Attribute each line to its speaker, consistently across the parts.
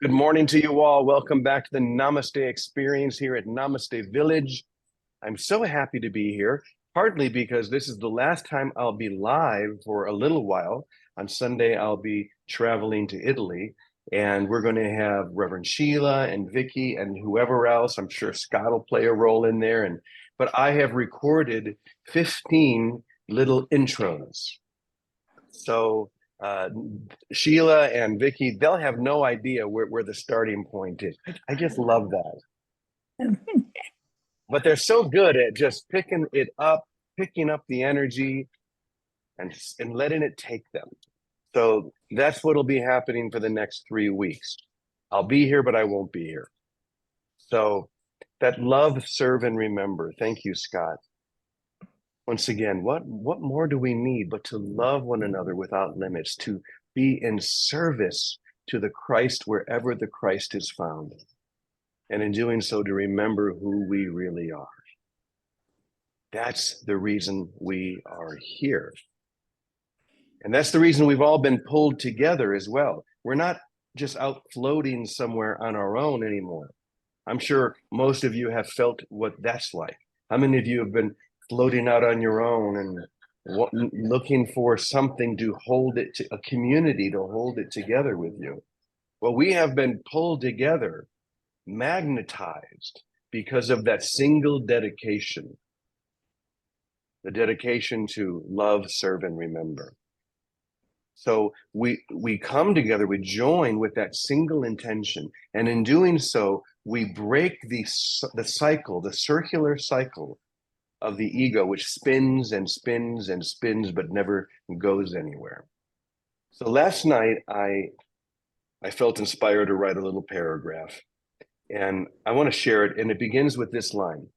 Speaker 1: Good morning to you all. Welcome back to the Namaste experience here at Namaste Village. I'm so happy to be here, partly because this is the last time I'll be live for a little while. On Sunday, I'll be traveling to Italy, and we're going to have Reverend Sheila and Vicky and whoever else. I'm sure Scott will play a role in there. But I have recorded 15 little intros. So uh, Sheila and Vicky, they'll have no idea where the starting point is. I just love that. But they're so good at just picking it up, picking up the energy and letting it take them. So that's what'll be happening for the next 3 weeks. I'll be here, but I won't be here. So that love, serve, and remember. Thank you, Scott. Once again, what more do we need but to love one another without limits, to be in service to the Christ wherever the Christ is found, and in doing so to remember who we really are. That's the reason we are here. And that's the reason we've all been pulled together as well. We're not just out floating somewhere on our own anymore. I'm sure most of you have felt what that's like. How many of you have been floating out on your own and looking for something to hold it to, a community to hold it together with you? Well, we have been pulled together, magnetized because of that single dedication, the dedication to love, serve, and remember. So we come together, we join with that single intention, and in doing so, we break the cycle, the circular cycle of the ego, which spins and spins and spins, but never goes anywhere. So last night, I felt inspired to write a little paragraph, and I want to share it, and it begins with this line.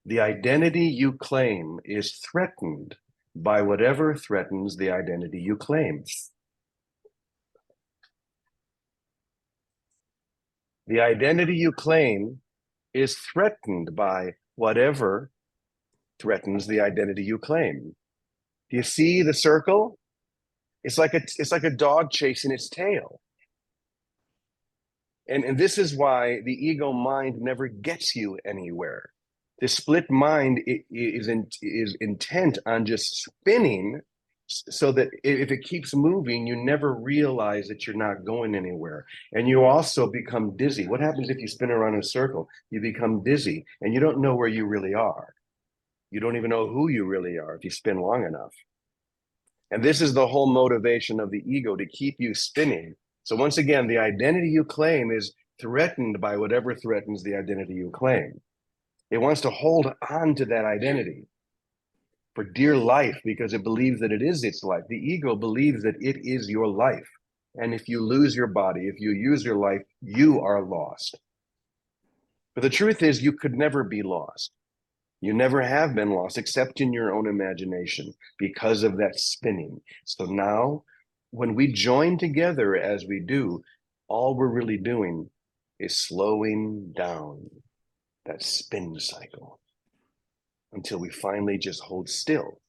Speaker 1: The identity you claim is threatened by whatever threatens the identity you claim. The identity you claim is threatened by whatever threatens the identity you claim. Do you see the circle? It's like a dog chasing its tail. And this is why the ego mind never gets you anywhere. The split mind is intent on just spinning so that if it keeps moving, you never realize that you're not going anywhere. And you also become dizzy. What happens if you spin around in a circle? You become dizzy and you don't know where you really are. You don't even know who you really are if you spin long enough. And this is the whole motivation of the ego, to keep you spinning. So once again, the identity you claim is threatened by whatever threatens the identity you claim. It wants to hold on to that identity for dear life because it believes that it is its life. The ego believes that it is your life. And if you lose your body, if you use your life, you are lost. But the truth is, you could never be lost. You never have been lost except in your own imagination because of that spinning. So now, when we join together as we do, all we're really doing is slowing down that spin cycle until we finally just hold still.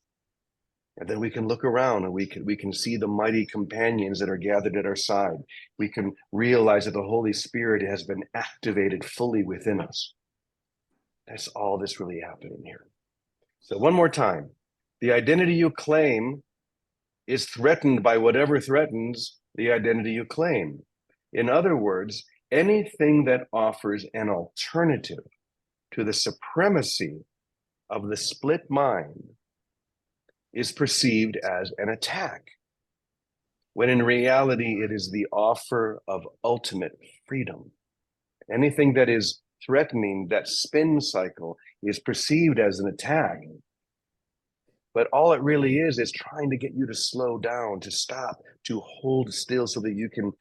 Speaker 1: And then we can look around and we can see the mighty companions that are gathered at our side. We can realize that the Holy Spirit has been activated fully within us. That's all that's really happening here. So one more time, the identity you claim is threatened by whatever threatens the identity you claim. In other words, anything that offers an alternative to the supremacy of the split mind is perceived as an attack, when in reality it is the offer of ultimate freedom. Anything that is threatening that spin cycle is perceived as an attack, but all it really is trying to get you to slow down, to stop, to hold still so that you can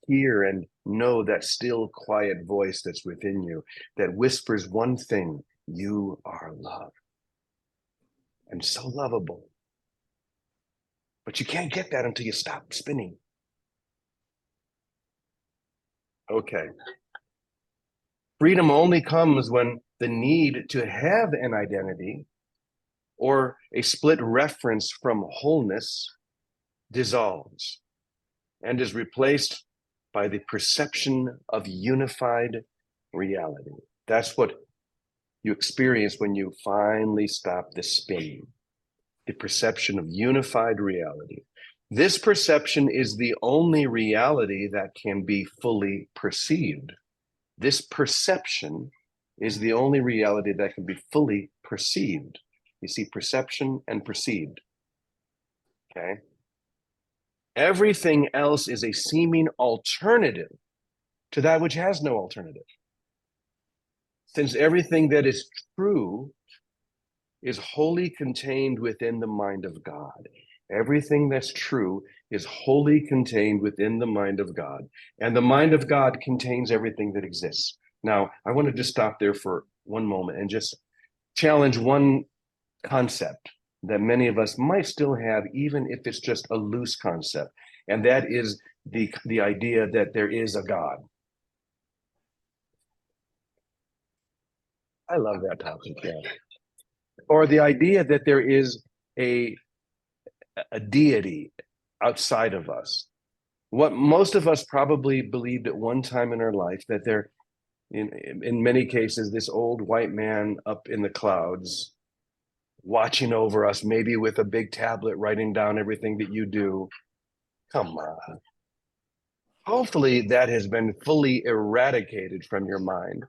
Speaker 1: hear and know that still quiet voice that's within you that whispers one thing: you are love and so lovable. But you can't get that until you stop spinning. Okay. Freedom only comes when the need to have an identity or a split reference from wholeness dissolves and is replaced by the perception of unified reality. That's what you experience when you finally stop the spinning. The perception of unified reality. This perception is the only reality that can be fully perceived. This perception is the only reality that can be fully perceived. You see, perception and perceived. Okay. Everything else is a seeming alternative to that which has no alternative. Since everything that is true is wholly contained within the mind of God. Everything that's true is wholly contained within the mind of God. And the mind of God contains everything that exists. Now, I want to just stop there for one moment and just challenge one concept that many of us might still have, even if it's just a loose concept. And that is the idea that there is a God. I love that topic, yeah. Or the idea that there is a deity outside of us. What most of us probably believed at one time in our life, that there, in many cases, this old white man up in the clouds watching over us, maybe with a big tablet writing down everything that you do. Come on. Hopefully that has been fully eradicated from your mind.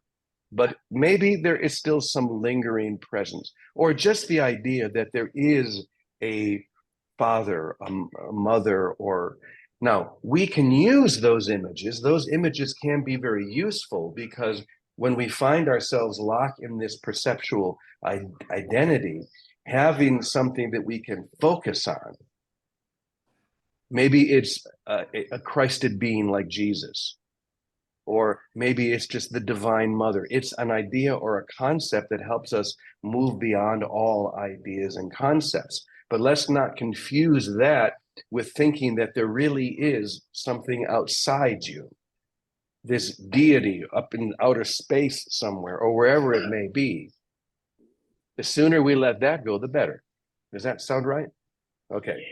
Speaker 1: But maybe there is still some lingering presence, or just the idea that there is a father, a mother, or now we can use those images. Those images can be very useful, because when we find ourselves locked in this perceptual identity, having something that we can focus on, maybe it's a Christed being like Jesus, or maybe it's just the Divine Mother. It's an idea or a concept that helps us move beyond all ideas and concepts. But let's not confuse that with thinking that there really is something outside you, this deity up in outer space somewhere, or wherever it may be. The sooner we let that go, the better. Does that sound right? Okay.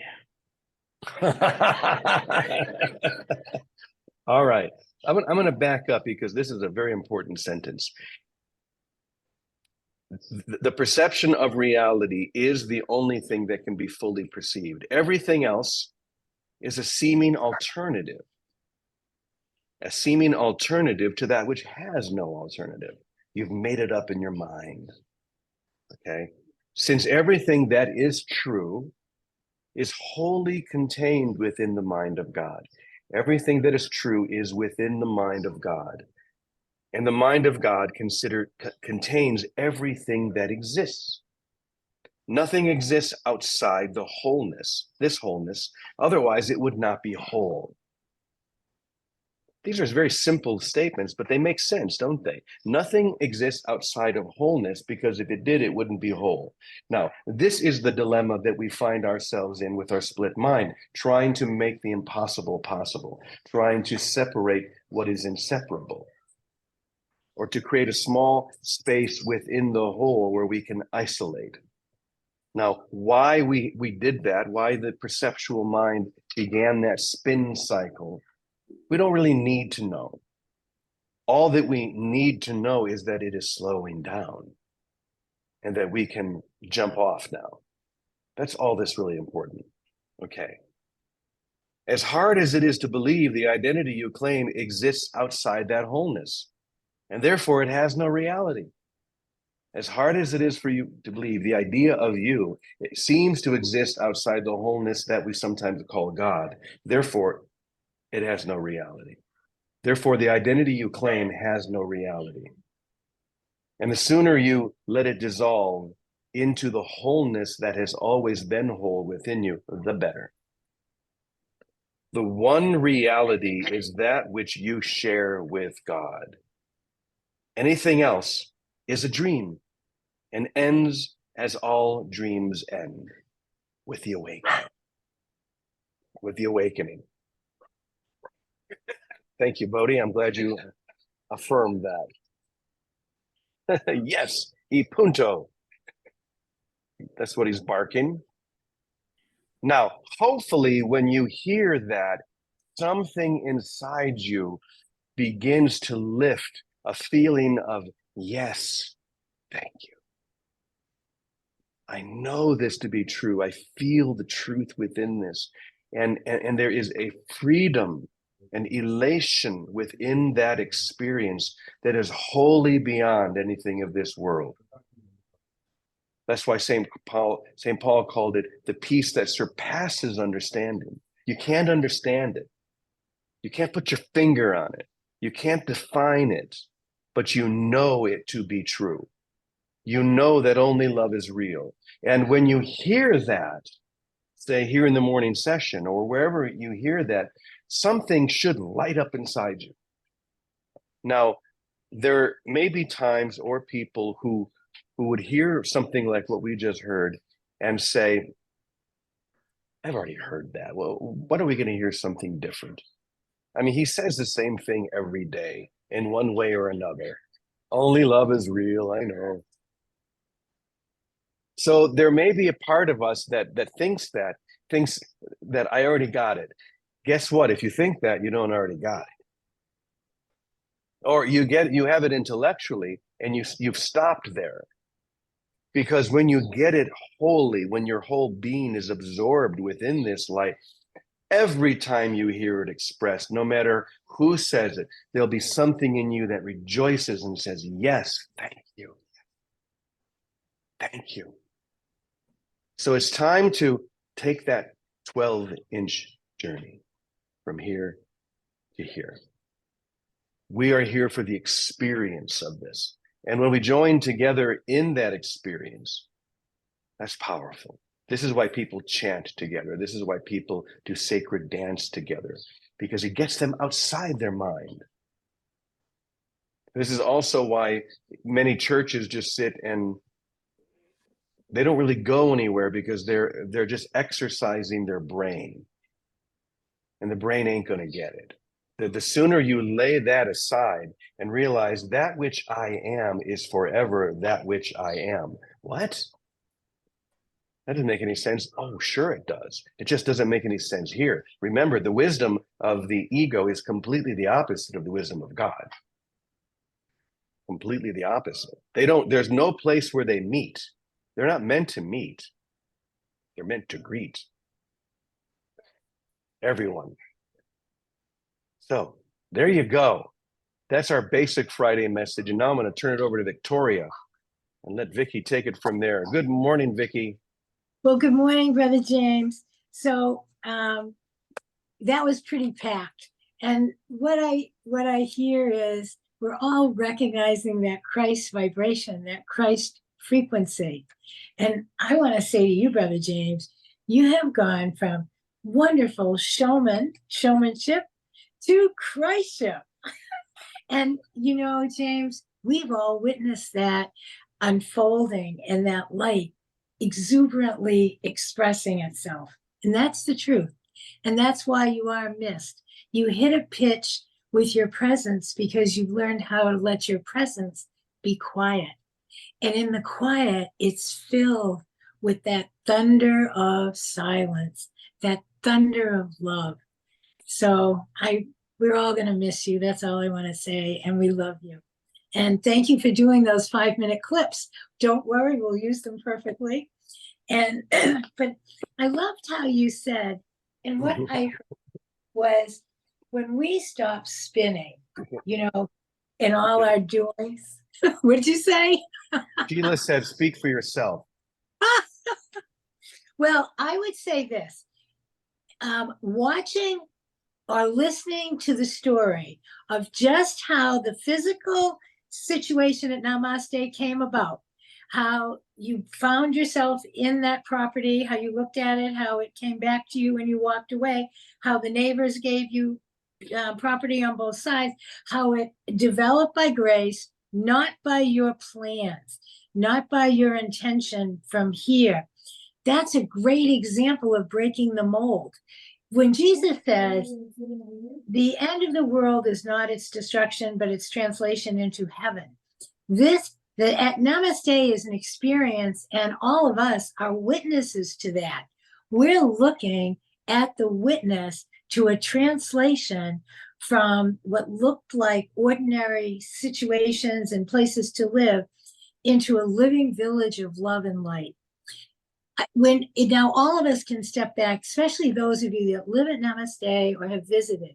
Speaker 1: All right. I'm going to back up, because this is a very important sentence. The perception of reality is the only thing that can be fully perceived. Everything else is a seeming alternative to that which has no alternative. You've made it up in your mind. Okay. Since everything that is true is wholly contained within the mind of God. Everything that is true is within the mind of God. And the mind of God contains everything that exists. Nothing exists outside the wholeness, this wholeness. Otherwise, it would not be whole. These are very simple statements, but they make sense, don't they? Nothing exists outside of wholeness, because if it did, it wouldn't be whole. Now, this is the dilemma that we find ourselves in with our split mind, trying to make the impossible possible, trying to separate what is inseparable, or to create a small space within the whole where we can isolate. Now, why we did that, why the perceptual mind began that spin cycle, we don't really need to know. All that we need to know is that it is slowing down, and that we can jump off now. That's all that's really important. Okay. As hard as it is to believe, the identity you claim exists outside that wholeness, and therefore it has no reality. As hard as it is for you to believe, the idea of you, it seems to exist outside the wholeness that we sometimes call God. Therefore, it has no reality. Therefore, the identity you claim has no reality. And the sooner you let it dissolve into the wholeness that has always been whole within you, the better. The one reality is that which you share with God. Anything else is a dream, and ends as all dreams end, with the awakening. With the awakening. Thank you, Bodhi. I'm glad you affirmed that. Yes, y punto. That's what he's barking. Now, hopefully, when you hear that something inside you begins to lift, a feeling of, yes, thank you. I know this to be true. I feel the truth within this. And there is a freedom and elation within that experience that is wholly beyond anything of this world. That's why St. Paul called it the peace that surpasses understanding. You can't understand it. You can't put your finger on it. You can't define it, but you know it to be true. You know that only love is real. And when you hear that, say here in the morning session or wherever you hear that, something should light up inside you. Now, there may be times or people who would hear something like what we just heard and say, I've already heard that. Well, what are we going to hear something different? I mean, he says the same thing every day in one way or another. Only love is real, I know. So there may be a part of us that thinks that I already got it. Guess what? If you think that, you don't already got it. Or you have it intellectually and you've stopped there. Because when you get it wholly, when your whole being is absorbed within this light, every time you hear it expressed, no matter who says it, there'll be something in you that rejoices and says, yes, thank you. Thank you. So it's time to take that 12-inch journey from here to here. We are here for the experience of this. And when we join together in that experience, that's powerful. This is why people chant together. This is why people do sacred dance together, because it gets them outside their mind. This is also why many churches just sit and they don't really go anywhere, because they're just exercising their brain. And the brain ain't going to get it. The sooner you lay that aside and realize that which I am is forever that which I am. What? That doesn't make any sense. Oh, sure it does. It just doesn't make any sense here. Remember, the wisdom of the ego is completely the opposite of the wisdom of God. Completely the opposite. There's no place where they meet. They're not meant to meet. They're meant to greet everyone. So there you go. That's our basic Friday message. And now I'm going to turn it over to Victoria and let Vicky take it from there. Good morning, Vicky.
Speaker 2: Well, good morning, Brother James. So that was pretty packed. And what I hear is we're all recognizing that Christ vibration, that Christ frequency. And I want to say to you, Brother James, you have gone from wonderful showmanship to Christship. And, you know, James, we've all witnessed that unfolding and that light exuberantly expressing itself. And that's the truth. And that's why you are missed. You hit a pitch with your presence because you've learned how to let your presence be quiet. And in the quiet, it's filled with that thunder of silence, that thunder of love. So we're all going to miss you. That's all I want to say. And we love you. And thank you for doing those 5-minute clips. Don't worry, we'll use them perfectly. And but I loved how you said, and what I heard was, when we stop spinning, you know, in all our doings. What did you say?
Speaker 1: Sheila said, speak for yourself.
Speaker 2: Well, I would say this. Watching or listening to the story of just how the physical situation at Namaste came about, how you found yourself in that property, how you looked at it, how it came back to you when you walked away, how the neighbors gave you property on both sides, how it developed by grace, not by your plans, not by your intention from here. That's a great example of breaking the mold. When Jesus says, the end of the world is not its destruction, but its translation into heaven. At Namaste is an experience, and all of us are witnesses to that. We're looking at the witness to a translation from what looked like ordinary situations and places to live into a living village of love and light. Now all of us can step back, especially those of you that live at Namaste or have visited.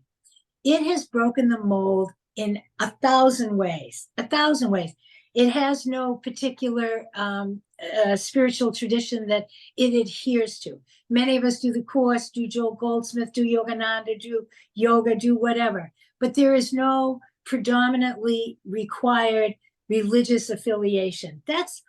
Speaker 2: It has broken the mold in 1,000 ways, 1,000 ways. It has no particular spiritual tradition that it adheres to. Many of us do the Course, do Joel Goldsmith, do Yogananda, do yoga, do whatever. But there is no predominantly required religious affiliation. That's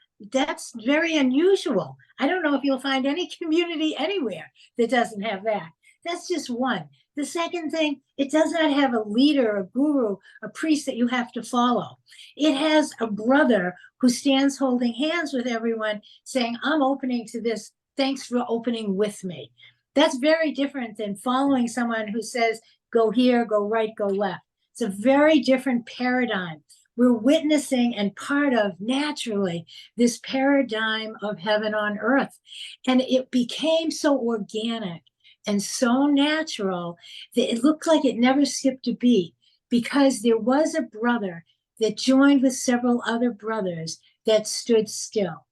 Speaker 2: very unusual. I don't know if you'll find any community anywhere that doesn't have that. That's just one. The second thing, it does not have a leader, a guru, a priest that you have to follow. It has a brother who stands holding hands with everyone saying, I'm opening to this. Thanks for opening with me. That's very different than following someone who says, go here, go right, go left. It's a very different paradigm. We're witnessing and part of, naturally, this paradigm of heaven on earth. And it became so organic and so natural that it looked like it never skipped a beat, because there was a brother that joined with several other brothers that stood still.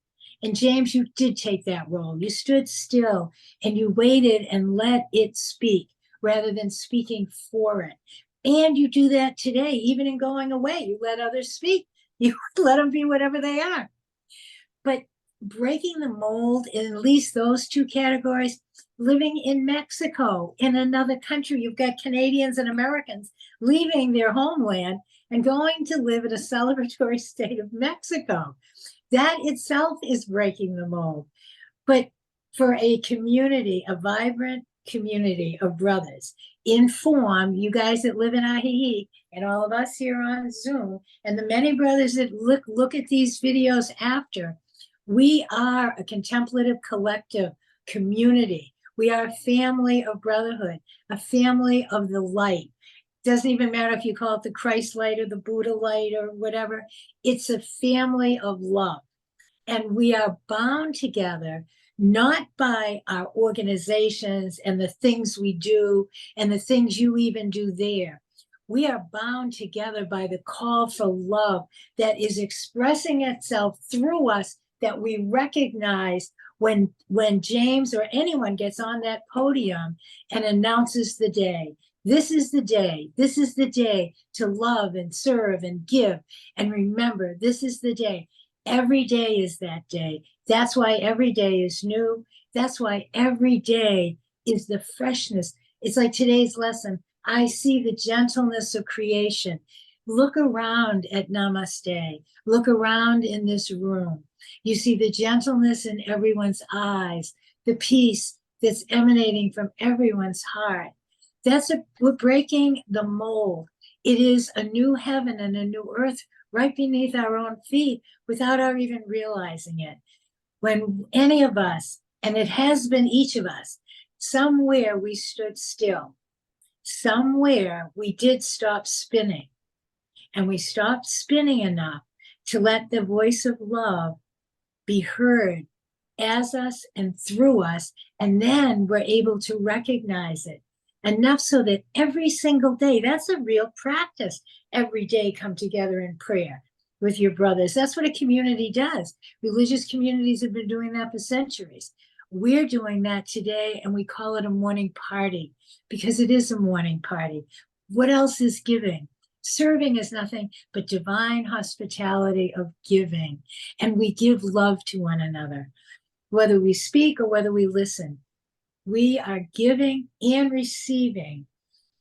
Speaker 2: And James, you did take that role. You stood still and you waited and let it speak rather than speaking for it. And you do that today, even in going away. You let others speak. You let them be whatever they are. But breaking the mold in at least those two categories, living in Mexico, in another country, you've got Canadians and Americans leaving their homeland and going to live in a celebratory state of Mexico. That itself is breaking the mold. But for a community, a vibrant community of brothers, in form, you guys that live in Ahihi, and all of us here on Zoom, and the many brothers that look at these videos after, we are a contemplative collective community. We are a family of brotherhood, a family of the light. Doesn't even matter if you call it the Christ light or the Buddha light or whatever. It's a family of love. And we are bound together, not by our organizations and the things we do and the things you even do there. We are bound together by the call for love that is expressing itself through us, that we recognize when James or anyone gets on that podium and announces the day. This is the day. This is the day to love and serve and give. And remember, this is the day. Every day is that day. That's why every day is new. That's why every day is the freshness. It's like today's lesson. I see the gentleness of creation. Look around at Namaste. Look around in this room. You see the gentleness in everyone's eyes, the peace that's emanating from everyone's heart. We're breaking the mold. It is a new heaven and a new earth right beneath our own feet without our even realizing it. When any of us, and it has been each of us, somewhere we stood still. Somewhere we did stop spinning. And we stopped spinning enough to let the voice of love be heard as us and through us. And then we're able to recognize it enough so that every single day, that's a real practice. Every day come together in prayer with your brothers. That's what a community does. Religious communities have been doing that for centuries. We're doing that today, and we call it a morning party because it is a morning party. What else is giving? Serving is nothing but divine hospitality of giving. And we give love to one another, whether we speak or whether we listen. We are giving and receiving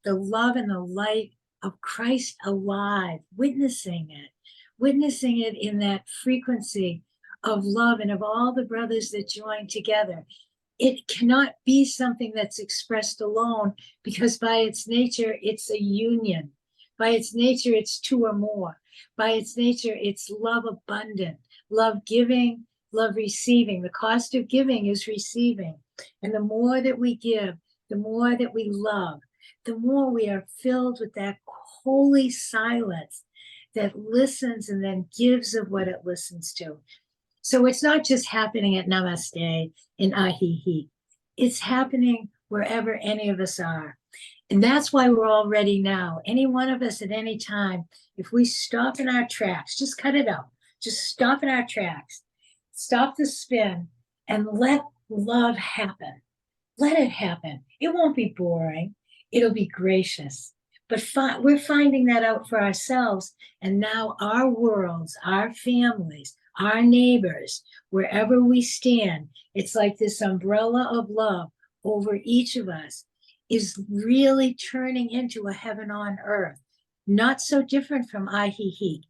Speaker 2: the love and the light of Christ alive, witnessing it in that frequency of love and of all the brothers that join together. It cannot be something that's expressed alone, because by its nature, it's a union. By its nature, it's two or more. By its nature, it's love abundant, love giving, love receiving. The cost of giving is receiving. And the more that we give, the more that we love, the more we are filled with that holy silence that listens and then gives of what it listens to. So it's not just happening at Namaste in Ahihi. It's happening wherever any of us are. And that's why we're all ready now. Any one of us at any time, if we stop in our tracks, just cut it out. Just stop in our tracks, stop the spin, and let love happen. Let it happen. It won't be boring. It'll be gracious. But we're finding that out for ourselves. And now our worlds, our families, our neighbors, wherever we stand, it's like this umbrella of love over each of us is really turning into a heaven on earth. Not so different from Ahihi,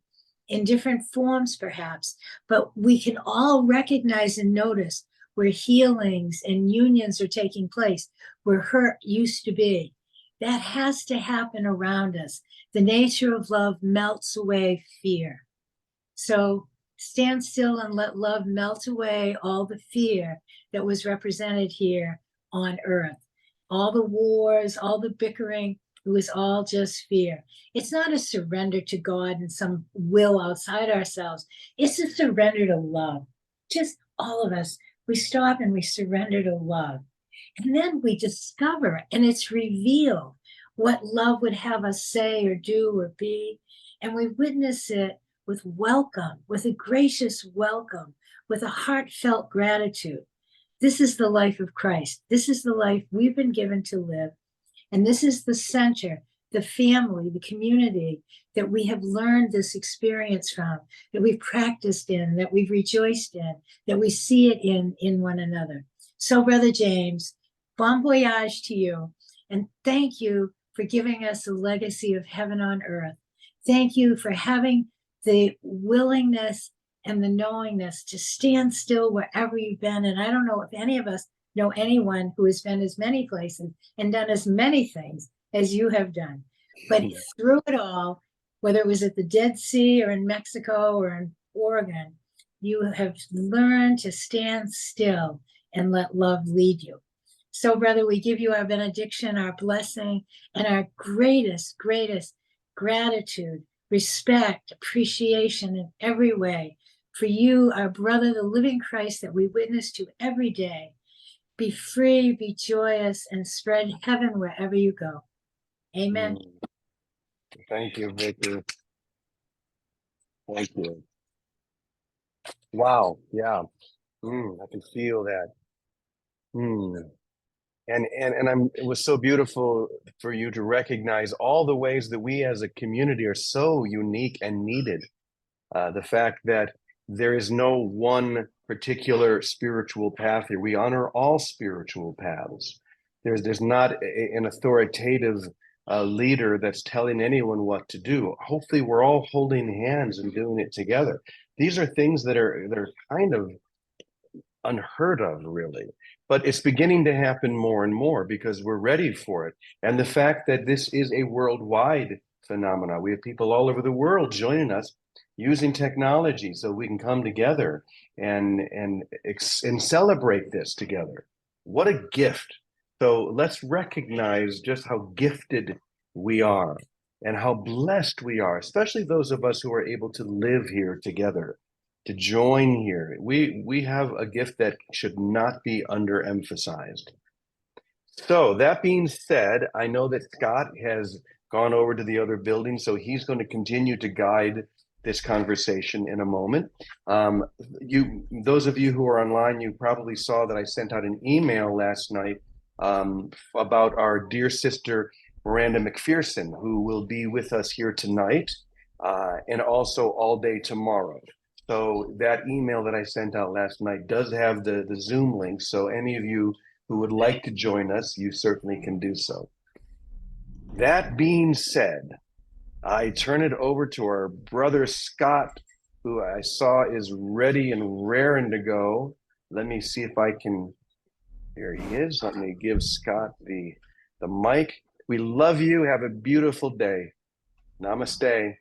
Speaker 2: in different forms perhaps, but we can all recognize and notice where healings and unions are taking place, where hurt used to be. That has to happen around us. The nature of love melts away fear. So stand still and let love melt away all the fear that was represented here on earth. All the wars, all the bickering, it was all just fear. It's not a surrender to God and some will outside ourselves. It's a surrender to love. Just all of us, we stop and we surrender to love. And then we discover, and it's revealed what love would have us say or do or be. And we witness it with welcome, with a gracious welcome, with a heartfelt gratitude. This is the life of Christ. This is the life we've been given to live. And this is the center, the family, the community that we have learned this experience from, that we've practiced in, that we've rejoiced in, that we see it in one another. So, Brother James, bon voyage to you. And thank you for giving us a legacy of heaven on earth. Thank you for having the willingness and the knowingness to stand still wherever you've been. And I don't know if any of us know anyone who has been as many places and done as many things as you have done. But through it all, whether it was at the Dead Sea or in Mexico or in Oregon, you have learned to stand still and let love lead you. So, brother, we give you our benediction, our blessing, and our greatest, greatest gratitude, respect, appreciation in every way for you, our brother, the living Christ that we witness to every day. Be free, be joyous, and spread heaven wherever you go. Amen.
Speaker 1: Thank you, Vicky. Thank you. Wow. Yeah. I can feel that. And it was so beautiful for you to recognize all the ways that we as a community are so unique and needed. The fact that there is no one particular spiritual path here. We honor all spiritual paths. There's not an authoritative leader that's telling anyone what to do. Hopefully, we're all holding hands and doing it together. These are things that are kind of unheard of, really. But it's beginning to happen more and more because we're ready for it. And the fact that this is a worldwide phenomenon, we have people all over the world joining us using technology so we can come together and celebrate this together. What a gift. So let's recognize just how gifted we are and how blessed we are, especially those of us who are able to live here together, to join here. We have a gift that should not be underemphasized. So that being said, I know that Scott has gone over to the other building, so he's going to continue to guide this conversation in a moment. Those of you who are online, you probably saw that I sent out an email last night about our dear sister, Miranda McPherson, who will be with us here tonight and also all day tomorrow. So that email that I sent out last night does have the Zoom link. So any of you who would like to join us, you certainly can do so. That being said, I turn it over to our brother Scott, who I saw is ready and raring to go. Let me see if I can. Here he is. Let me give Scott the mic. We love you. Have a beautiful day. Namaste.